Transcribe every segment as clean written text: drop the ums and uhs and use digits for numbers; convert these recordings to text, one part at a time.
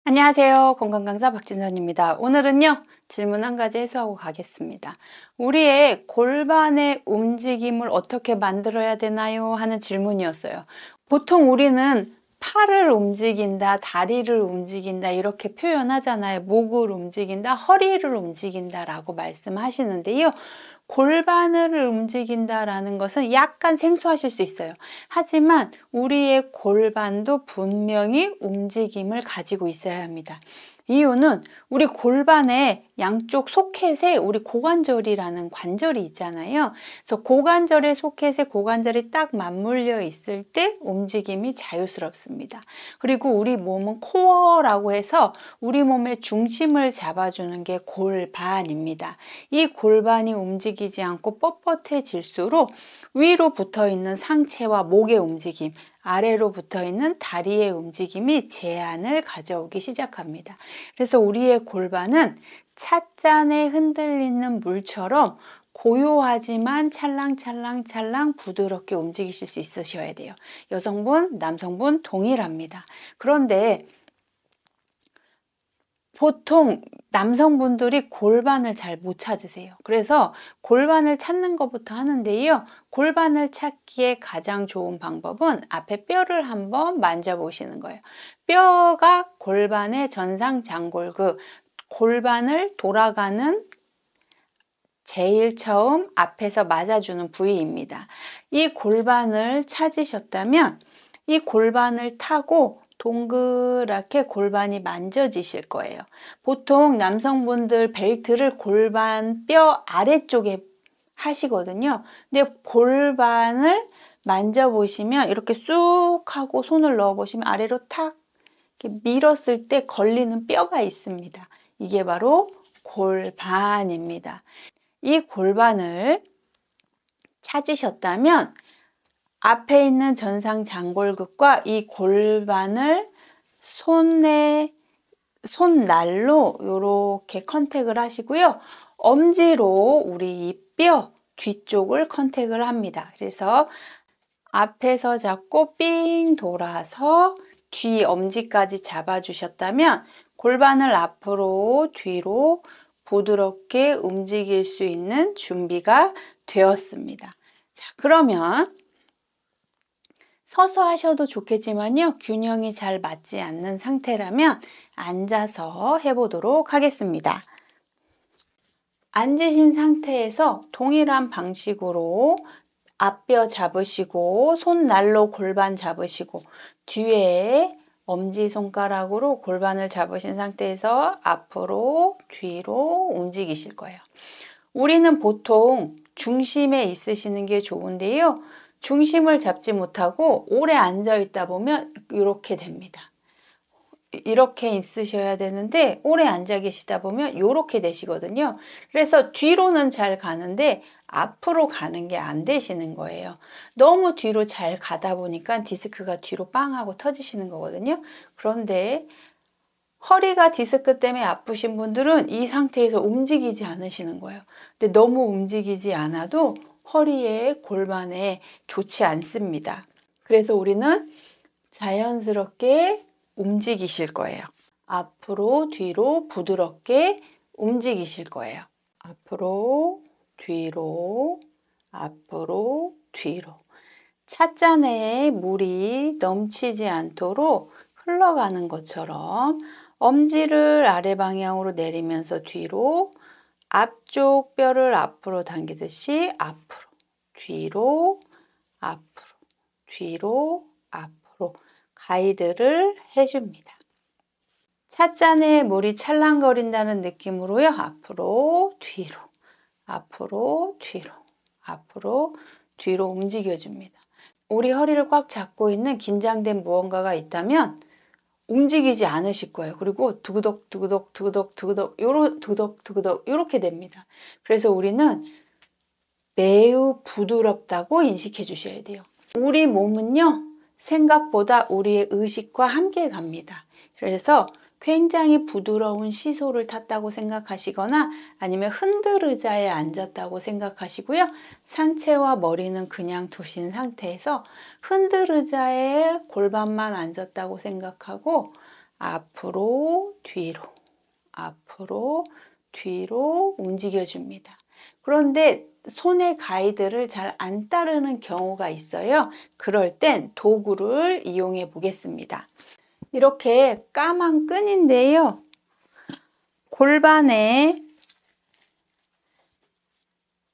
안녕하세요. 건강강사 박진선입니다. 오늘은요, 질문 한 가지 해소하고 가겠습니다. 우리의 골반의 움직임을 어떻게 만들어야 되나요? 하는 질문이었어요. 보통 우리는 팔을 움직인다, 다리를 움직인다, 이렇게 표현하잖아요. 목을 움직인다, 허리를 움직인다라고 말씀하시는데요. 골반을 움직인다라는 것은 약간 생소하실 수 있어요. 하지만 우리의 골반도 분명히 움직임을 가지고 있어야 합니다. 이유는 우리 골반의 양쪽 소켓에 우리 고관절이라는 관절이 있잖아요. 그래서 고관절의 소켓에 고관절이 딱 맞물려 있을 때 움직임이 자유스럽습니다. 그리고 우리 몸은 코어라고 해서 우리 몸의 중심을 잡아주는 게 골반입니다. 이 골반이 움직이지 않고 뻣뻣해질수록 위로 붙어 있는 상체와 목의 움직임, 아래로 붙어 있는 다리의 움직임이 제한을 가져오기 시작합니다. 그래서 우리의 골반은 찻잔에 흔들리는 물처럼 고요하지만 찰랑찰랑찰랑 부드럽게 움직이실 수 있으셔야 돼요. 여성분, 남성분 동일합니다. 그런데 보통 남성분들이 골반을 잘 못 찾으세요. 그래서 골반을 찾는 것부터 하는데요. 골반을 찾기에 가장 좋은 방법은 앞에 뼈를 한번 만져보시는 거예요. 뼈가 골반의 전상장골, 골반을 돌아가는 제일 처음 앞에서 맞아주는 부위입니다. 이 골반을 찾으셨다면 이 골반을 타고 동그랗게 골반이 만져지실 거예요. 보통 남성분들 벨트를 골반 뼈 아래쪽에 하시거든요. 근데 골반을 만져보시면 이렇게 쑥 하고 손을 넣어보시면 아래로 탁 이렇게 밀었을 때 걸리는 뼈가 있습니다. 이게 바로 골반입니다. 이 골반을 찾으셨다면 앞에 있는 전상장골극과 이 골반을 손날로 이렇게 컨택을 하시고요. 엄지로 우리 이 뼈 뒤쪽을 컨택을 합니다. 그래서 앞에서 잡고 삥 돌아서 뒤 엄지까지 잡아주셨다면 골반을 앞으로 뒤로 부드럽게 움직일 수 있는 준비가 되었습니다. 자, 그러면 서서 하셔도 좋겠지만요. 균형이 잘 맞지 않는 상태라면 앉아서 해보도록 하겠습니다. 앉으신 상태에서 동일한 방식으로 앞뼈 잡으시고 손날로 골반 잡으시고 뒤에 엄지손가락으로 골반을 잡으신 상태에서 앞으로 뒤로 움직이실 거예요. 우리는 보통 중심에 있으시는 게 좋은데요. 중심을 잡지 못하고 오래 앉아 있다 보면 이렇게 됩니다. 이렇게 있으셔야 되는데 오래 앉아 계시다 보면 이렇게 되시거든요. 그래서 뒤로는 잘 가는데 앞으로 가는 게 안 되시는 거예요. 너무 뒤로 잘 가다 보니까 디스크가 뒤로 빵 하고 터지시는 거거든요. 그런데 허리가 디스크 때문에 아프신 분들은 이 상태에서 움직이지 않으시는 거예요. 근데 너무 움직이지 않아도 허리에 골반에 좋지 않습니다. 그래서 우리는 자연스럽게 움직이실 거예요. 앞으로 뒤로 부드럽게 움직이실 거예요. 앞으로 뒤로 앞으로 뒤로 찻잔에 물이 넘치지 않도록 흘러가는 것처럼 엄지를 아래 방향으로 내리면서 뒤로 앞쪽 뼈를 앞으로 당기듯이 앞으로 뒤로 앞으로 뒤로 앞으로 가이드를 해줍니다. 찻잔에 물이 찰랑거린다는 느낌으로요. 앞으로 뒤로 앞으로 뒤로 앞으로 뒤로 움직여줍니다. 우리 허리를 꽉 잡고 있는 긴장된 무언가가 있다면 움직이지 않으실 거예요. 그리고 두구덕 두구덕 두구덕 두구덕 요런 두덕 두구덕 이렇게 됩니다. 그래서 우리는 매우 부드럽다고 인식해 주셔야 돼요. 우리 몸은요, 생각보다 우리의 의식과 함께 갑니다. 그래서 굉장히 부드러운 시소를 탔다고 생각하시거나 아니면 흔들 의자에 앉았다고 생각하시고요. 상체와 머리는 그냥 두신 상태에서 흔들 의자에 골반만 앉았다고 생각하고 앞으로, 뒤로, 앞으로, 뒤로 움직여줍니다. 그런데 손의 가이드를 잘 안 따르는 경우가 있어요. 그럴 땐 도구를 이용해 보겠습니다. 이렇게 까만 끈인데요. 골반에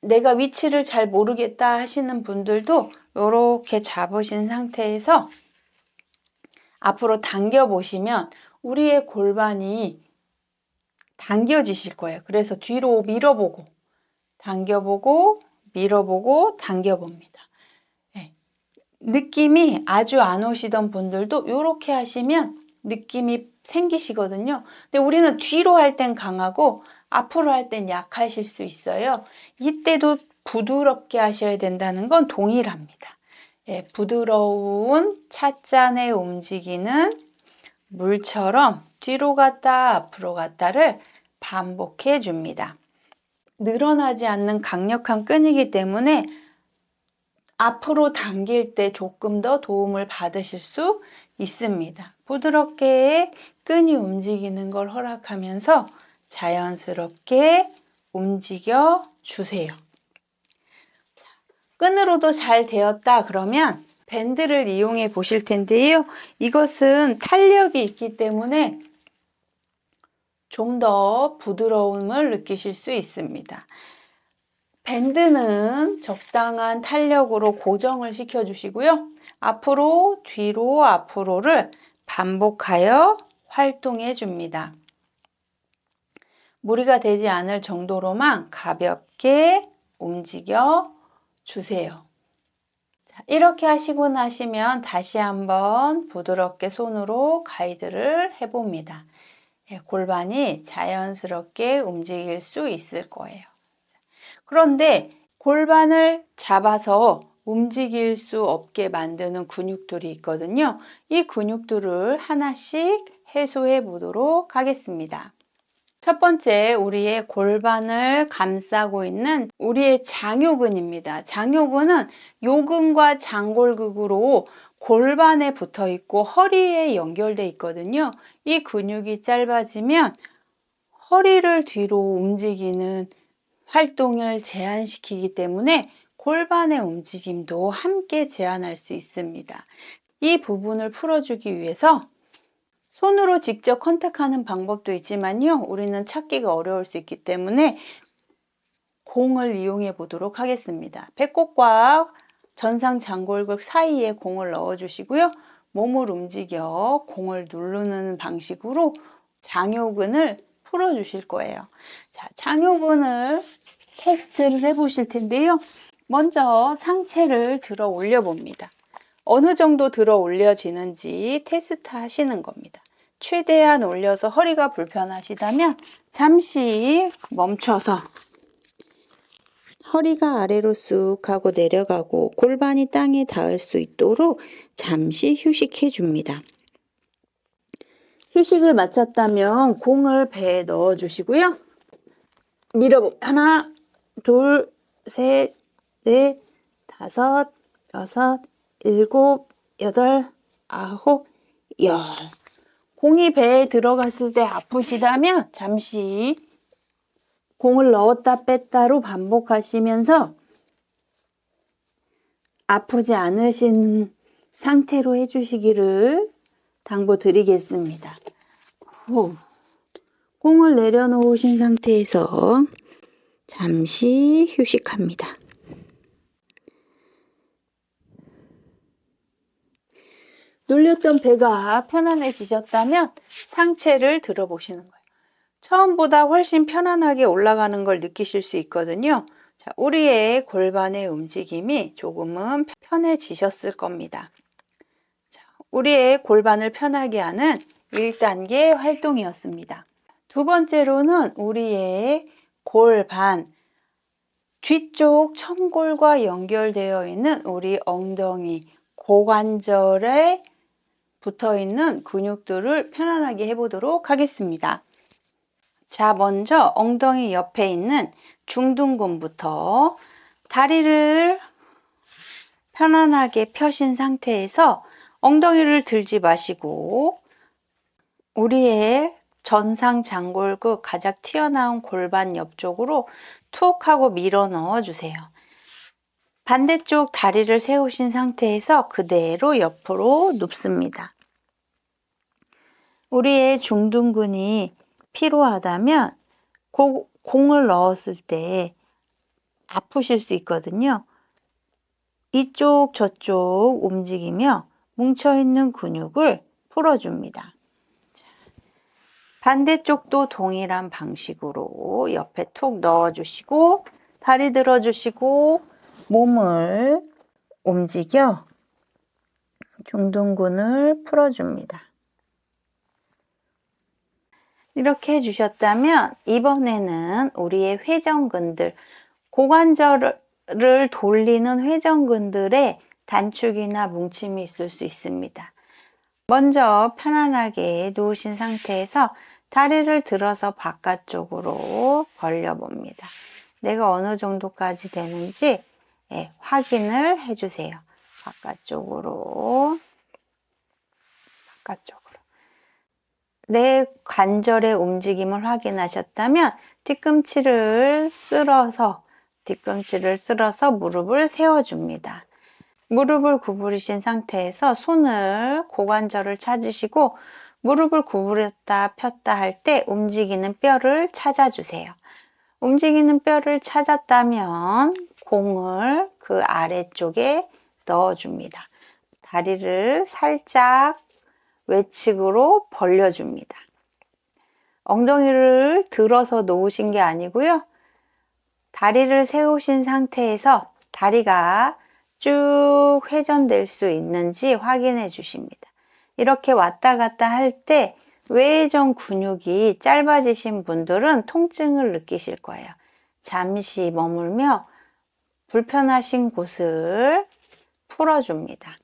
내가 위치를 잘 모르겠다 하시는 분들도 이렇게 잡으신 상태에서 앞으로 당겨 보시면 우리의 골반이 당겨지실 거예요. 그래서 뒤로 밀어보고 당겨보고 밀어보고 당겨봅니다. 네. 느낌이 아주 안 오시던 분들도 이렇게 하시면 느낌이 생기시거든요. 근데 우리는 뒤로 할 땐 강하고 앞으로 할 땐 약하실 수 있어요. 이때도 부드럽게 하셔야 된다는 건 동일합니다. 예, 부드러운 찻잔에 움직이는 물처럼 뒤로 갔다 앞으로 갔다를 반복해 줍니다. 늘어나지 않는 강력한 끈이기 때문에 앞으로 당길 때 조금 더 도움을 받으실 수 있습니다. 부드럽게 끈이 움직이는 걸 허락하면서 자연스럽게 움직여 주세요. 끈으로도 잘 되었다 그러면 밴드를 이용해 보실 텐데요. 이것은 탄력이 있기 때문에 좀 더 부드러움을 느끼실 수 있습니다. 밴드는 적당한 탄력으로 고정을 시켜 주시고요. 앞으로, 뒤로, 앞으로를 반복하여 활동해 줍니다. 무리가 되지 않을 정도로만 가볍게 움직여 주세요. 자, 이렇게 하시고 나시면 다시 한번 부드럽게 손으로 가이드를 해봅니다. 골반이 자연스럽게 움직일 수 있을 거예요. 그런데 골반을 잡아서 움직일 수 없게 만드는 근육들이 있거든요. 이 근육들을 하나씩 해소해 보도록 하겠습니다. 첫 번째, 우리의 골반을 감싸고 있는 우리의 장요근입니다. 장요근은 요근과 장골극으로 골반에 붙어 있고 허리에 연결돼 있거든요. 이 근육이 짧아지면 허리를 뒤로 움직이는 활동을 제한시키기 때문에 골반의 움직임도 함께 제한할 수 있습니다. 이 부분을 풀어주기 위해서 손으로 직접 컨택하는 방법도 있지만요. 우리는 찾기가 어려울 수 있기 때문에 공을 이용해 보도록 하겠습니다. 배꼽과 전상장골극 사이에 공을 넣어 주시고요. 몸을 움직여 공을 누르는 방식으로 장요근을 풀어 주실 거예요. 자, 장요근을 테스트를 해 보실 텐데요. 먼저 상체를 들어 올려 봅니다. 어느 정도 들어 올려지는지 테스트 하시는 겁니다. 최대한 올려서 허리가 불편하시다면 잠시 멈춰서 허리가 아래로 쑥 하고 내려가고 골반이 땅에 닿을 수 있도록 잠시 휴식해 줍니다. 휴식을 마쳤다면 공을 배에 넣어 주시고요. 하나, 둘, 셋, 넷, 다섯, 여섯, 일곱, 여덟, 아홉, 열. 공이 배에 들어갔을 때 아프시다면 잠시 공을 넣었다 뺐다로 반복하시면서 아프지 않으신 상태로 해주시기를 당부드리겠습니다. 공을 내려놓으신 상태에서 잠시 휴식합니다. 눌렸던 배가 편안해지셨다면 상체를 들어보시는 거예요. 처음보다 훨씬 편안하게 올라가는 걸 느끼실 수 있거든요. 자, 우리의 골반의 움직임이 조금은 편해지셨을 겁니다. 자, 우리의 골반을 편하게 하는 1단계 활동이었습니다. 두 번째로는 우리의 골반 뒤쪽 청골과 연결되어 있는 우리 엉덩이 고관절에 붙어 있는 근육들을 편안하게 해보도록 하겠습니다. 자, 먼저 엉덩이 옆에 있는 중둔근부터 다리를 편안하게 펴신 상태에서 엉덩이를 들지 마시고 우리의 전상 장골극 가장 튀어나온 골반 옆쪽으로 툭 하고 밀어 넣어 주세요. 반대쪽 다리를 세우신 상태에서 그대로 옆으로 눕습니다. 우리의 중둔근이 피로하다면 공을 넣었을 때 아프실 수 있거든요. 이쪽 저쪽 움직이며 뭉쳐있는 근육을 풀어줍니다. 반대쪽도 동일한 방식으로 옆에 툭 넣어주시고 다리 들어주시고 몸을 움직여 중둔근을 풀어줍니다. 이렇게 해주셨다면 이번에는 우리의 회전근들, 고관절을 돌리는 회전근들의 단축이나 뭉침이 있을 수 있습니다. 먼저 편안하게 누우신 상태에서 다리를 들어서 바깥쪽으로 벌려봅니다. 내가 어느 정도까지 되는지 확인을 해주세요. 바깥쪽으로. 내 관절의 움직임을 확인하셨다면 뒤꿈치를 쓸어서 무릎을 세워줍니다. 무릎을 구부리신 상태에서 손을 고관절을 찾으시고 무릎을 구부렸다 폈다 할 때 움직이는 뼈를 찾아주세요. 움직이는 뼈를 찾았다면 공을 그 아래쪽에 넣어줍니다. 다리를 살짝 외측으로 벌려줍니다. 엉덩이를 들어서 놓으신 게 아니고요. 다리를 세우신 상태에서 다리가 쭉 회전될 수 있는지 확인해 주십니다. 이렇게 왔다 갔다 할 때 외전 근육이 짧아지신 분들은 통증을 느끼실 거예요. 잠시 머물며 불편하신 곳을 풀어줍니다.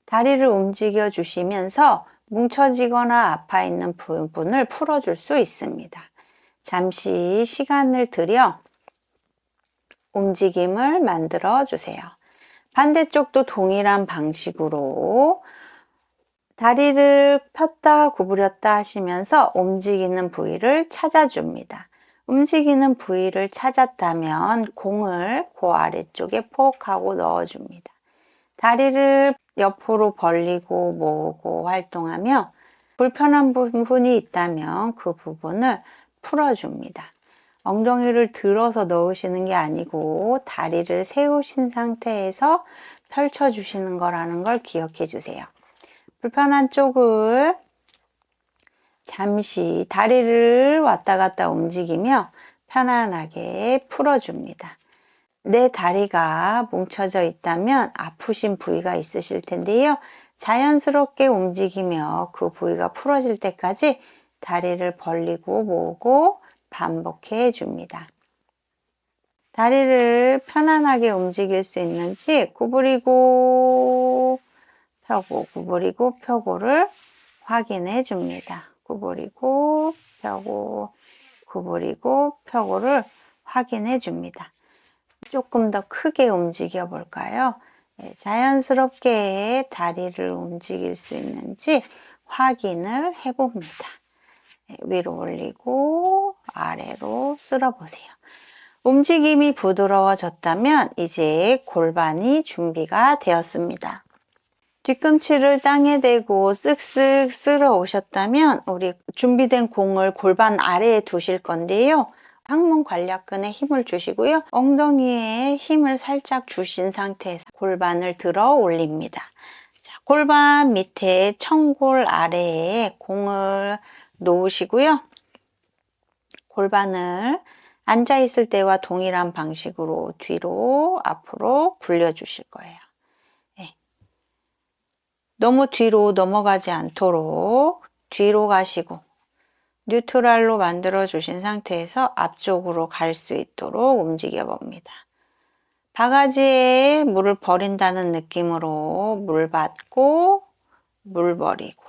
다리를 움직여 주시면서 뭉쳐지거나 아파 있는 부분을 풀어줄 수 있습니다. 잠시 시간을 들여 움직임을 만들어 주세요. 반대쪽도 동일한 방식으로 다리를 폈다 구부렸다 하시면서 움직이는 부위를 찾아줍니다. 움직이는 부위를 찾았다면 공을 그 아래쪽에 폭 하고 넣어줍니다. 다리를 옆으로 벌리고 모으고 활동하며 불편한 부분이 있다면 그 부분을 풀어줍니다. 엉덩이를 들어서 넣으시는 게 아니고 다리를 세우신 상태에서 펼쳐주시는 거라는 걸 기억해 주세요. 불편한 쪽을 잠시 다리를 왔다 갔다 움직이며 편안하게 풀어줍니다. 내 다리가 뭉쳐져 있다면 아프신 부위가 있으실 텐데요. 자연스럽게 움직이며 그 부위가 풀어질 때까지 다리를 벌리고 모으고 반복해 줍니다. 다리를 편안하게 움직일 수 있는지 구부리고 펴고 구부리고 펴고를 확인해 줍니다. 구부리고 펴고 구부리고 펴고를 확인해 줍니다. 조금 더 크게 움직여 볼까요? 자연스럽게 다리를 움직일 수 있는지 확인을 해 봅니다. 위로 올리고 아래로 쓸어 보세요. 움직임이 부드러워졌다면 이제 골반이 준비가 되었습니다. 뒤꿈치를 땅에 대고 쓱쓱 쓸어 오셨다면 우리 준비된 공을 골반 아래에 두실 건데요. 항문 관략근에 힘을 주시고요. 엉덩이에 힘을 살짝 주신 상태에서 골반을 들어 올립니다. 자, 골반 밑에 청골 아래에 공을 놓으시고요. 골반을 앉아 있을 때와 동일한 방식으로 뒤로 앞으로 굴려 주실 거예요. 너무 뒤로 넘어가지 않도록 뒤로 가시고 뉴트럴로 만들어 주신 상태에서 앞쪽으로 갈 수 있도록 움직여 봅니다. 바가지에 물을 버린다는 느낌으로 물 받고 물 버리고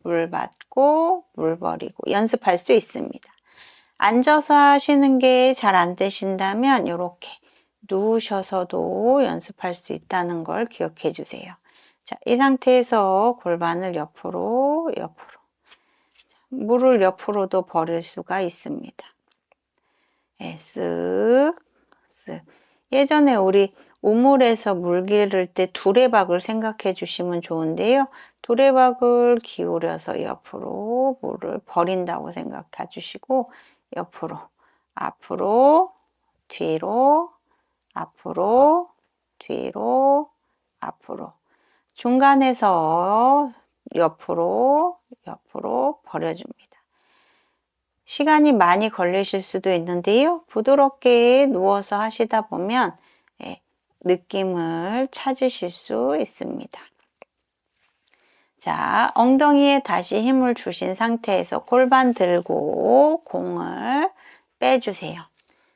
물 받고 물 버리고 연습할 수 있습니다. 앉아서 하시는 게 잘 안 되신다면 이렇게 누우셔서도 연습할 수 있다는 걸 기억해 주세요. 자, 이 상태에서 골반을 옆으로 물을 옆으로도 버릴 수가 있습니다. 네, 쓱, 쓱. 예전에 우리 우물에서 물 기를 때 두레박을 생각해 주시면 좋은데요. 두레박을 기울여서 옆으로 물을 버린다고 생각해 주시고 옆으로, 앞으로, 뒤로, 앞으로, 뒤로, 앞으로. 중간에서 옆으로, 옆으로 버려줍니다. 시간이 많이 걸리실 수도 있는데요. 부드럽게 누워서 하시다 보면 느낌을 찾으실 수 있습니다. 자, 엉덩이에 다시 힘을 주신 상태에서 골반 들고 공을 빼주세요.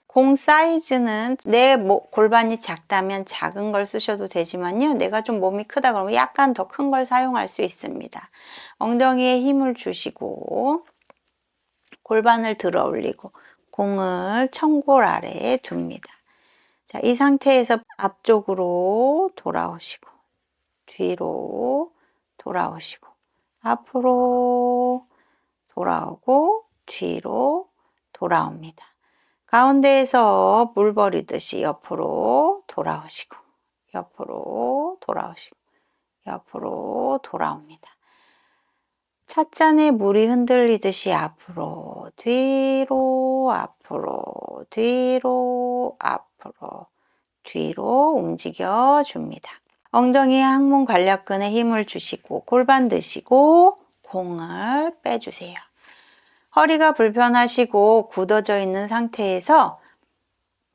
공 사이즈는 내 골반이 작다면 작은 걸 쓰셔도 되지만요. 내가 좀 몸이 크다 그러면 약간 더 큰 걸 사용할 수 있습니다. 엉덩이에 힘을 주시고 골반을 들어 올리고 공을 청골 아래에 둡니다. 자, 이 상태에서 앞쪽으로 돌아오시고 뒤로 돌아오시고 앞으로 돌아오고 뒤로 돌아옵니다. 가운데에서 물 버리듯이 옆으로 돌아오시고 옆으로 돌아오시고 옆으로 돌아옵니다. 찻잔에 물이 흔들리듯이 앞으로 뒤로 앞으로 뒤로 앞으로 뒤로 움직여 줍니다. 엉덩이에 항문 관략근에 힘을 주시고 골반 드시고 공을 빼주세요. 허리가 불편하시고 굳어져 있는 상태에서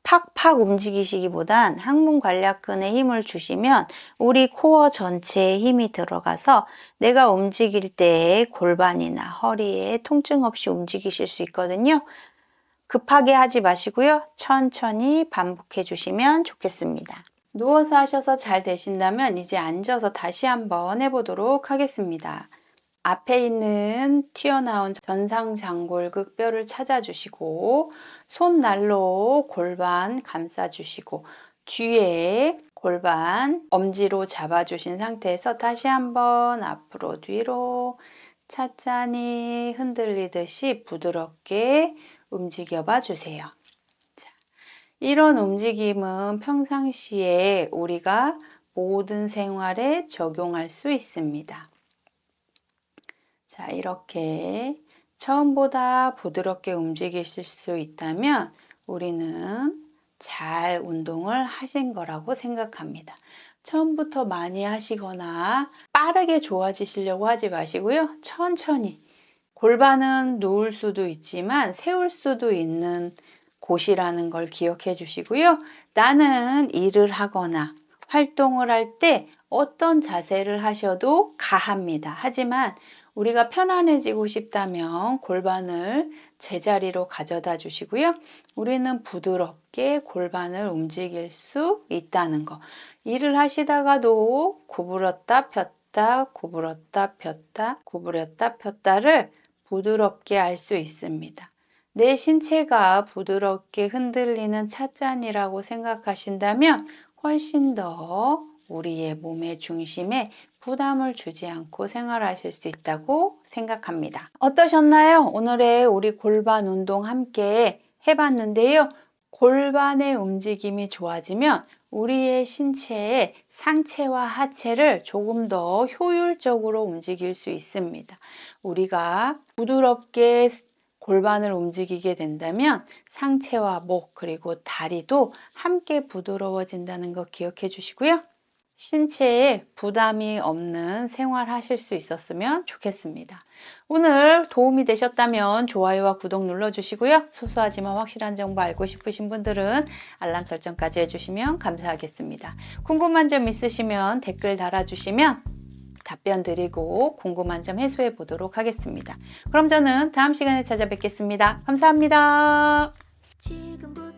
팍팍 움직이시기보단 항문 관략근에 힘을 주시면 우리 코어 전체에 힘이 들어가서 내가 움직일 때 골반이나 허리에 통증 없이 움직이실 수 있거든요. 급하게 하지 마시고요. 천천히 반복해 주시면 좋겠습니다. 누워서 하셔서 잘 되신다면 이제 앉아서 다시 한번 해보도록 하겠습니다. 앞에 있는 튀어나온 전상장골극 뼈를 찾아주시고 손날로 골반 감싸주시고 뒤에 골반 엄지로 잡아주신 상태에서 다시 한번 앞으로 뒤로 찻잔이 흔들리듯이 부드럽게 움직여 봐 주세요. 자, 이런 움직임은 평상시에 우리가 모든 생활에 적용할 수 있습니다. 자, 이렇게 처음보다 부드럽게 움직이실 수 있다면 우리는 잘 운동을 하신 거라고 생각합니다. 처음부터 많이 하시거나 빠르게 좋아지시려고 하지 마시고요. 천천히. 골반은 누울 수도 있지만 세울 수도 있는 곳이라는 걸 기억해 주시고요. 나는 일을 하거나 활동을 할 때 어떤 자세를 하셔도 가합니다. 하지만 우리가 편안해지고 싶다면 골반을 제자리로 가져다 주시고요. 우리는 부드럽게 골반을 움직일 수 있다는 거. 일을 하시다가도 구부렸다 폈다 구부렸다 폈다 구부렸다 폈다를 부드럽게 할 수 있습니다. 내 신체가 부드럽게 흔들리는 찻잔이라고 생각하신다면 훨씬 더 우리의 몸의 중심에 부담을 주지 않고 생활하실 수 있다고 생각합니다. 어떠셨나요? 오늘의 우리 골반 운동 함께 해봤는데요. 골반의 움직임이 좋아지면 우리의 신체의 상체와 하체를 조금 더 효율적으로 움직일 수 있습니다. 우리가 부드럽게 골반을 움직이게 된다면 상체와 목 그리고 다리도 함께 부드러워진다는 거 기억해 주시고요. 신체에 부담이 없는 생활 하실 수 있었으면 좋겠습니다. 오늘 도움이 되셨다면 좋아요와 구독 눌러주시고요. 소소하지만 확실한 정보 알고 싶으신 분들은 알람 설정까지 해주시면 감사하겠습니다. 궁금한 점 있으시면 댓글 달아주시면 답변 드리고 궁금한 점 해소해 보도록 하겠습니다. 그럼 저는 다음 시간에 찾아뵙겠습니다. 감사합니다. 지금부터